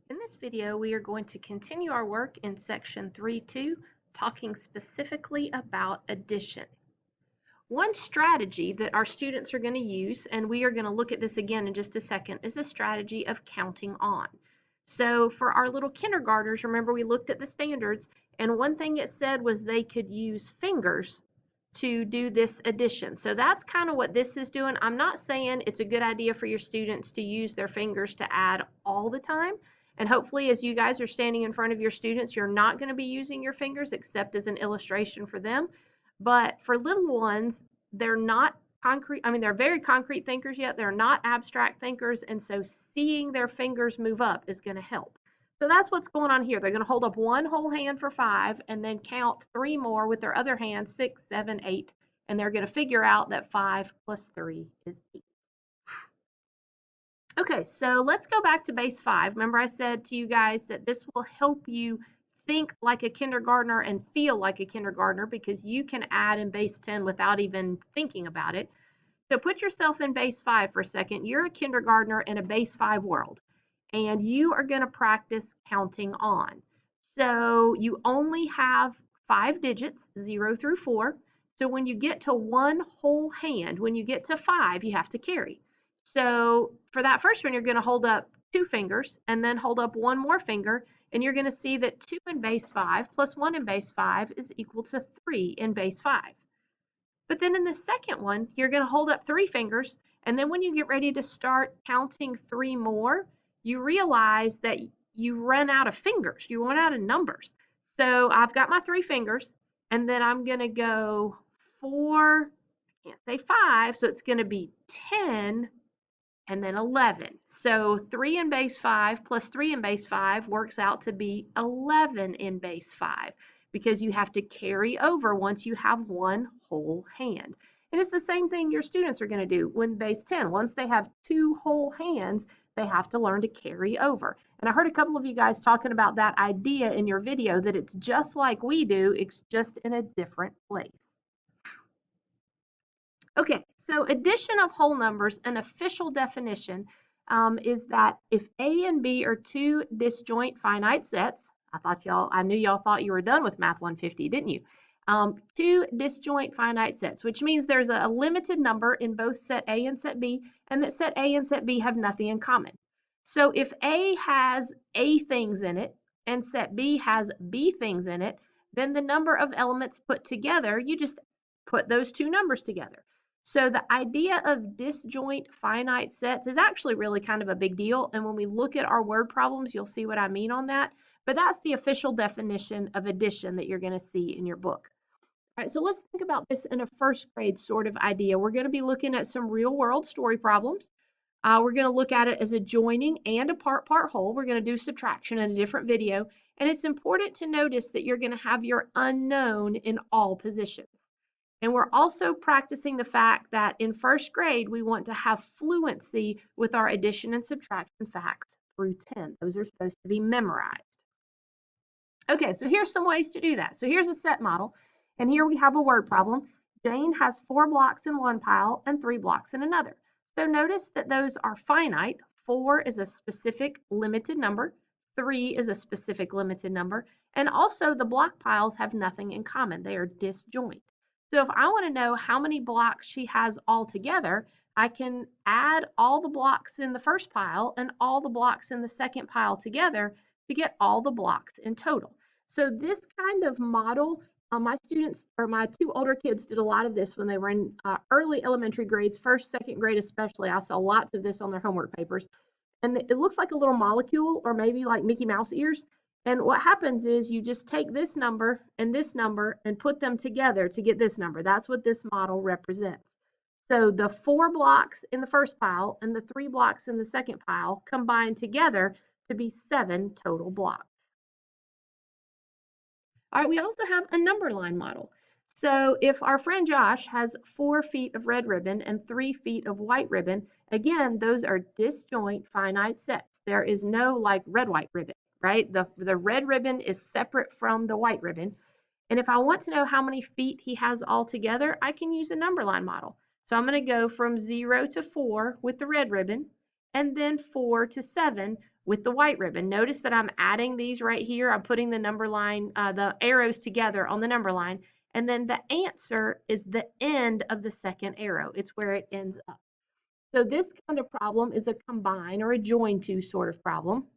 In this video, we are going to continue our work in section 3.2, talking specifically about addition. One strategy that our students are going to use, and we are going to look at this again in just a second, is the strategy of counting on. So for our little kindergartners, remember we looked at the standards, and one thing it said was they could use fingers to do this addition. So that's kind of what this is doing. I'm not saying it's a good idea for your students to use their fingers to add all the time. And hopefully, as you guys are standing in front of your students, you're not going to be using your fingers except as an illustration for them. But for little ones, they're not concrete. I mean, they're very concrete thinkers yet. They're not abstract thinkers. And so seeing their fingers move up is going to help. So that's what's going on here. They're going to hold up one whole hand for 5 and then count 3 more with their other hand, 6, 7, 8. And they're going to figure out that 5 plus 3 is 8. Okay, so let's go back to base 5. Remember I said to you guys that this will help you think like a kindergartner and feel like a kindergartner because you can add in base 10 without even thinking about it. So put yourself in base 5 for a second. You're a kindergartner in a base 5 world, and you are going to practice counting on. So you only have 5 digits, 0 through 4. So when you get to one whole hand, when you get to 5, you have to carry. So for that first one, you're going to hold up 2 fingers and then hold up one more finger, and you're going to see that 2 in base 5 plus 1 in base 5 is equal to 3 in base 5. But then in the second one, you're going to hold up 3 fingers, and then when you get ready to start counting 3 more, you realize that you run out of fingers. You run out of numbers. So I've got my 3 fingers, and then I'm going to go 4, I can't say 5, so it's going to be 10, and then 11. So 3 in base 5 plus 3 in base 5 works out to be 11 in base 5 because you have to carry over once you have one whole hand. And it's the same thing your students are going to do when base 10. Once they have 2 whole hands, they have to learn to carry over. And I heard a couple of you guys talking about that idea in your video that it's just like we do, it's just in a different place. Okay, so addition of whole numbers, an official definition is that if A and B are 2 disjoint finite sets, I knew y'all thought you were done with Math 150, didn't you? 2 disjoint finite sets, which means there's a limited number in both set A and set B, and that set A and set B have nothing in common. So if A has A things in it and set B has B things in it, then the number of elements put together, you just put those 2 numbers together. So the idea of disjoint finite sets is actually really kind of a big deal. And when we look at our word problems, you'll see what I mean on that. But that's the official definition of addition that you're going to see in your book. All right, so let's think about this in a first grade sort of idea. We're going to be looking at some real world story problems. We're going to look at it as a joining and a part whole. We're going to do subtraction in a different video. And it's important to notice that you're going to have your unknown in all positions. And we're also practicing the fact that in first grade, we want to have fluency with our addition and subtraction facts through 10. Those are supposed to be memorized. Okay, so here's some ways to do that. So here's a set model, and here we have a word problem. Jane has 4 blocks in one pile and 3 blocks in another. So notice that those are finite. 4 is a specific limited number. 3 is a specific limited number. And also the block piles have nothing in common. They are disjoint. So if I want to know how many blocks she has all together, I can add all the blocks in the first pile and all the blocks in the second pile together to get all the blocks in total. So this kind of model, my students, or my 2 older kids, did a lot of this when they were in early elementary grades, first, second grade especially. I saw lots of this on their homework papers. And it looks like a little molecule or maybe like Mickey Mouse ears. And what happens is you just take this number and put them together to get this number. That's what this model represents. So the 4 blocks in the first pile and the 3 blocks in the second pile combine together to be 7 total blocks. All right, we also have a number line model. So if our friend Josh has 4 feet of red ribbon and 3 feet of white ribbon, again, those are disjoint finite sets. There is no like red, white ribbon. Right? The red ribbon is separate from the white ribbon. And if I want to know how many feet he has all together, I can use a number line model. So I'm going to go from 0 to 4 with the red ribbon, and then 4 to 7 with the white ribbon. Notice that I'm adding these right here. I'm putting the number line, the arrows together on the number line. And then the answer is the end of the second arrow. It's where it ends up. So this kind of problem is a combine or a join to sort of problem.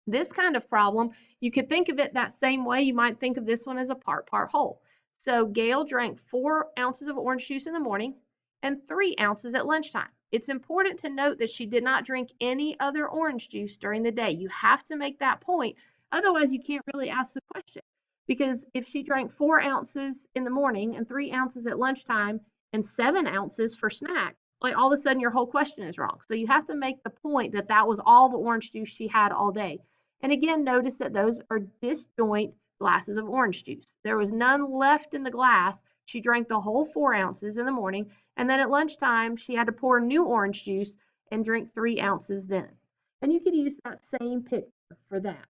This kind of problem, you could think of it that same way. You might think of this one as a part whole. So Gail drank 4 ounces of orange juice in the morning and 3 ounces at lunchtime. It's important to note that she did not drink any other orange juice during the day. You have to make that point. Otherwise, you can't really ask the question. Because if she drank 4 ounces in the morning and 3 ounces at lunchtime and 7 ounces for snack, like all of a sudden your whole question is wrong. So you have to make the point that that was all the orange juice she had all day. And again, notice that those are disjoint glasses of orange juice. There was none left in the glass. She drank the whole 4 ounces in the morning, and then at lunchtime, she had to pour new orange juice and drink 3 ounces then. And you could use that same picture for that.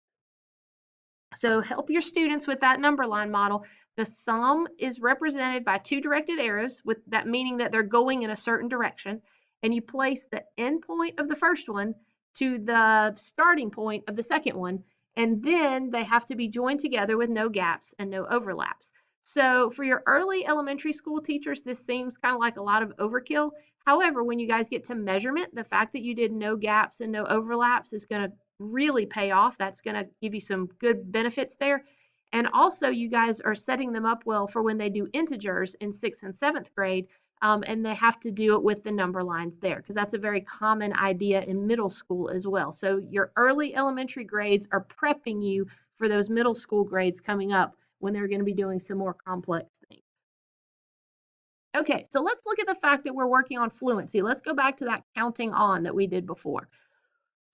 So help your students with that number line model. The sum is represented by 2 directed arrows, with that meaning that they're going in a certain direction, and you place the end point of the first one to the starting point of the second one, and then they have to be joined together with no gaps and no overlaps. So for your early elementary school teachers, this seems kind of like a lot of overkill. However, when you guys get to measurement, the fact that you did no gaps and no overlaps is going to really pay off. That's going to give you some good benefits there. And also, you guys are setting them up well for when they do integers in 6th and 7th grade, and they have to do it with the number lines there, because that's a very common idea in middle school as well. So your early elementary grades are prepping you for those middle school grades coming up when they're going to be doing some more complex things. Okay, so let's look at the fact that we're working on fluency. Let's go back to that counting on that we did before.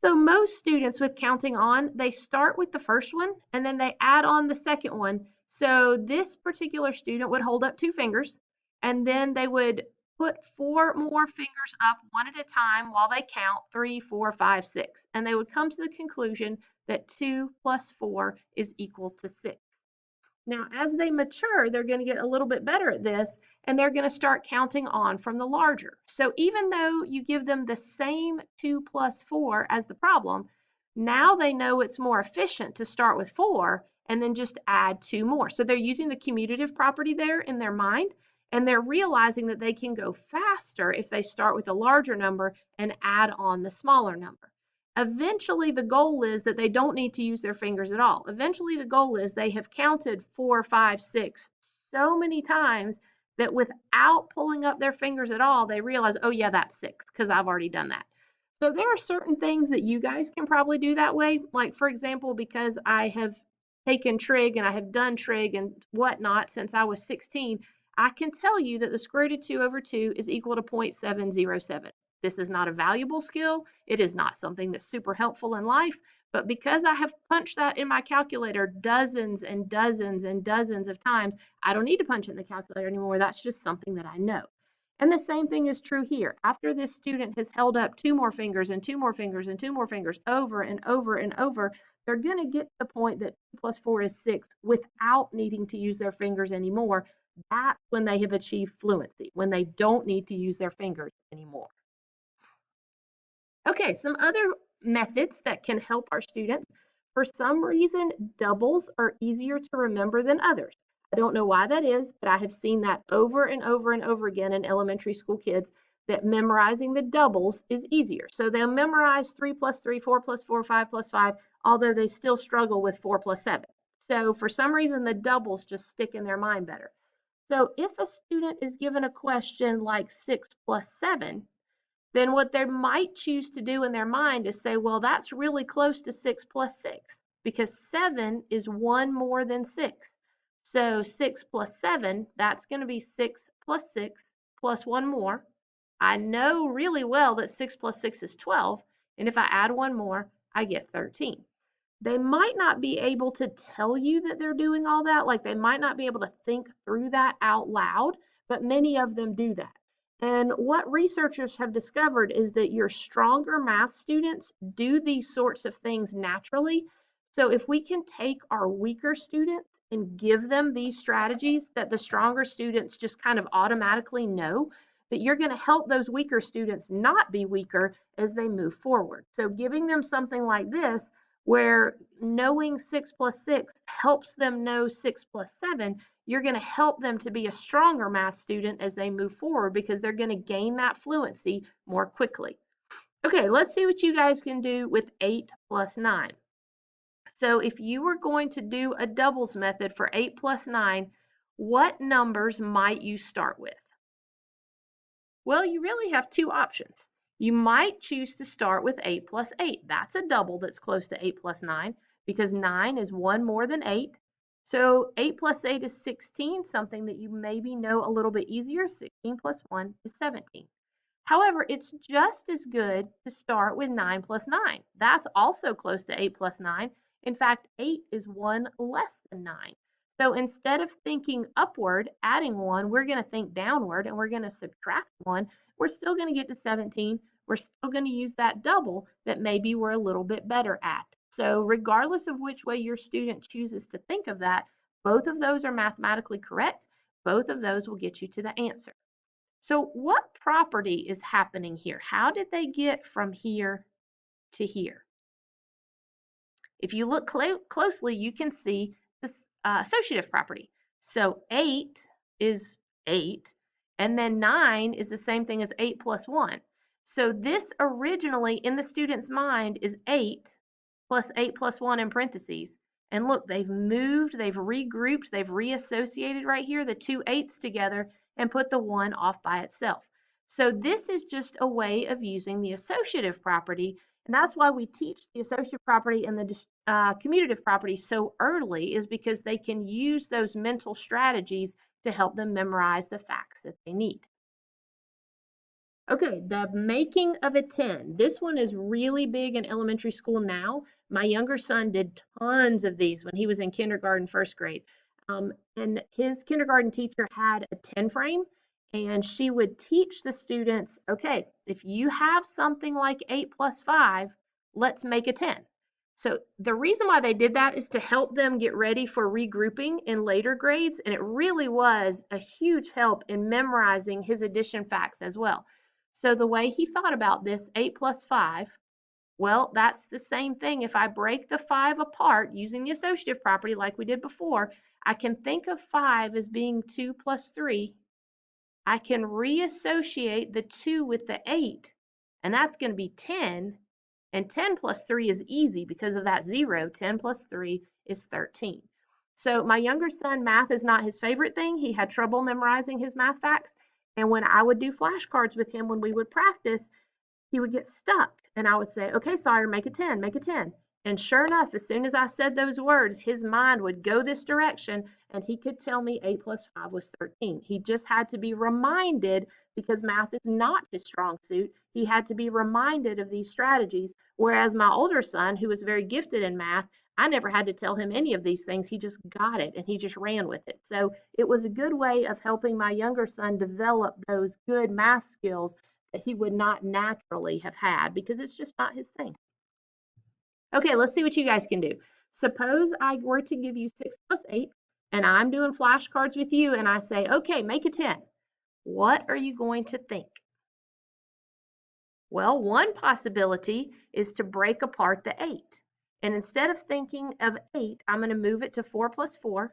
So most students with counting on, they start with the first one and then they add on the second one. So this particular student would hold up 2 fingers and then they would put 4 more fingers up one at a time while they count 3, 4, 5, 6. And they would come to the conclusion that 2 plus 4 is equal to 6. Now, as they mature, they're going to get a little bit better at this, and they're going to start counting on from the larger. So even though you give them the same 2 plus 4 as the problem, now they know it's more efficient to start with 4 and then just add 2 more. So they're using the commutative property there in their mind, and they're realizing that they can go faster if they start with a larger number and add on the smaller number. Eventually, the goal is that they don't need to use their fingers at all. Eventually, the goal is they have counted 4, 5, 6 so many times that without pulling up their fingers at all, they realize, oh, yeah, that's 6 because I've already done that. So there are certain things that you guys can probably do that way. Like, for example, because I have taken trig and I have done trig and whatnot since I was 16, I can tell you that the square root of 2 over 2 is equal to 0.707. This is not a valuable skill. It is not something that's super helpful in life, but because I have punched that in my calculator dozens and dozens and dozens of times, I don't need to punch it in the calculator anymore. That's just something that I know. And the same thing is true here. After this student has held up 2 more fingers and 2 more fingers and 2 more fingers over and over and over, they're going to get to the point that 2 plus 4 is 6 without needing to use their fingers anymore. That's when they have achieved fluency, when they don't need to use their fingers anymore. Okay, some other methods that can help our students. For some reason, doubles are easier to remember than others. I don't know why that is, but I have seen that over and over and over again in elementary school kids, that memorizing the doubles is easier. So they'll memorize 3 plus 3, 4 plus 4, 5 plus 5, although they still struggle with 4 plus 7. So for some reason, the doubles just stick in their mind better. So if a student is given a question like 6 plus 7, then what they might choose to do in their mind is say, well, that's really close to 6 plus 6 because 7 is 1 more than 6. So 6 plus 7, that's going to be 6 plus 6 plus 1 more. I know really well that 6 plus 6 is 12, and if I add 1 more, I get 13. They might not be able to tell you that they're doing all that, like they might not be able to think through that out loud, but many of them do that. And what researchers have discovered is that your stronger math students do these sorts of things naturally. So if we can take our weaker students and give them these strategies that the stronger students just kind of automatically know, that you're going to help those weaker students not be weaker as they move forward. So giving them something like this, where knowing 6 plus 6 helps them know 6 plus 7, you're going to help them to be a stronger math student as they move forward because they're going to gain that fluency more quickly. Okay, let's see what you guys can do with 8 plus 9. So if you were going to do a doubles method for 8 plus 9, what numbers might you start with? Well, you really have two options. You might choose to start with 8 plus 8. That's a double that's close to 8 plus 9 because 9 is one more than 8. So 8 plus 8 is 16, something that you maybe know a little bit easier. 16 plus 1 is 17. However, it's just as good to start with 9 plus 9. That's also close to 8 plus 9. In fact, 8 is one less than 9. So instead of thinking upward, adding 1, we're going to think downward and we're going to subtract 1. We're still going to get to 17. We're still going to use that double that maybe we're a little bit better at. So regardless of which way your student chooses to think of that, both of those are mathematically correct. Both of those will get you to the answer. So what property is happening here? How did they get from here to here? If you look closely, you can see this associative property. So 8 is 8, and then 9 is the same thing as 8 plus 1. So this originally in the student's mind is 8 plus 8 plus 1 in parentheses. And look, they've moved, they've regrouped, they've reassociated right here the two 8's together and put the 1 off by itself. So this is just a way of using the associative property, and that's why we teach the associative property and the commutative property so early, is because they can use those mental strategies to help them memorize the facts that they need. Okay, the making of a 10. This one is really big in elementary school now. My younger son did tons of these when he was in kindergarten, first grade. And his kindergarten teacher had a 10 frame, and she would teach the students, okay, if you have something like 8 plus 5, let's make a 10. So the reason why they did that is to help them get ready for regrouping in later grades, and it really was a huge help in memorizing his addition facts as well. So the way he thought about this, 8 plus 5, well, that's the same thing. If I break the 5 apart using the associative property like we did before, I can think of 5 as being 2 plus 3. I can reassociate the 2 with the 8, and that's going to be 10. And 10 plus 3 is easy because of that 0. 10 plus 3 is 13. So my younger son, math is not his favorite thing. He had trouble memorizing his math facts. And when I would do flashcards with him when we would practice, he would get stuck. And I would say, okay, Sawyer, make a 10, make a 10. And sure enough, as soon as I said those words, his mind would go this direction and he could tell me 8 plus 5 was 13. He just had to be reminded, because math is not his strong suit. He had to be reminded of these strategies. Whereas my older son, who was very gifted in math, I never had to tell him any of these things. He just got it and he just ran with it. So it was a good way of helping my younger son develop those good math skills that he would not naturally have had because it's just not his thing. Okay, let's see what you guys can do. Suppose I were to give you 6 plus 8, and I'm doing flashcards with you, and I say, okay, make a 10. What are you going to think? Well, one possibility is to break apart the 8. And instead of thinking of 8, I'm going to move it to 4 plus 4.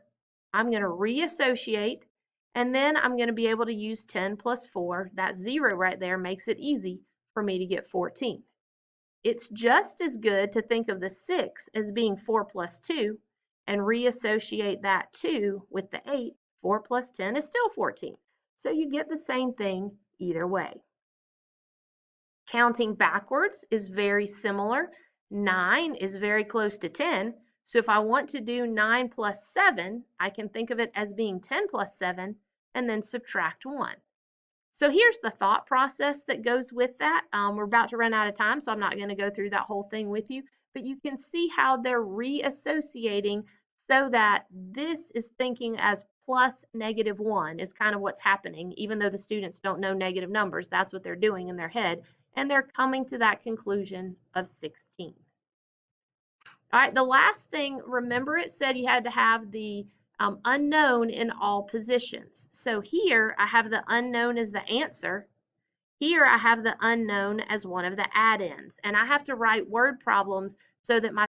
I'm going to reassociate, and then I'm going to be able to use 10 plus 4. That 0 right there makes it easy for me to get 14. It's just as good to think of the 6 as being 4 plus 2 and reassociate that 2 with the 8. 4 plus 10 is still 14. So you get the same thing either way. Counting backwards is very similar. 9 is very close to 10. So if I want to do 9 plus 7, I can think of it as being 10 plus 7 and then subtract 1. So here's the thought process that goes with that. We're about to run out of time, so I'm not going to go through that whole thing with you, but you can see how they're reassociating so that this is thinking as plus -1 is kind of what's happening, even though the students don't know negative numbers. That's what they're doing in their head, and they're coming to that conclusion of 16. All right, the last thing, remember it said you had to have the unknown in all positions. So here I have the unknown as the answer. Here I have the unknown as one of the add-ins. And I have to write word problems so that my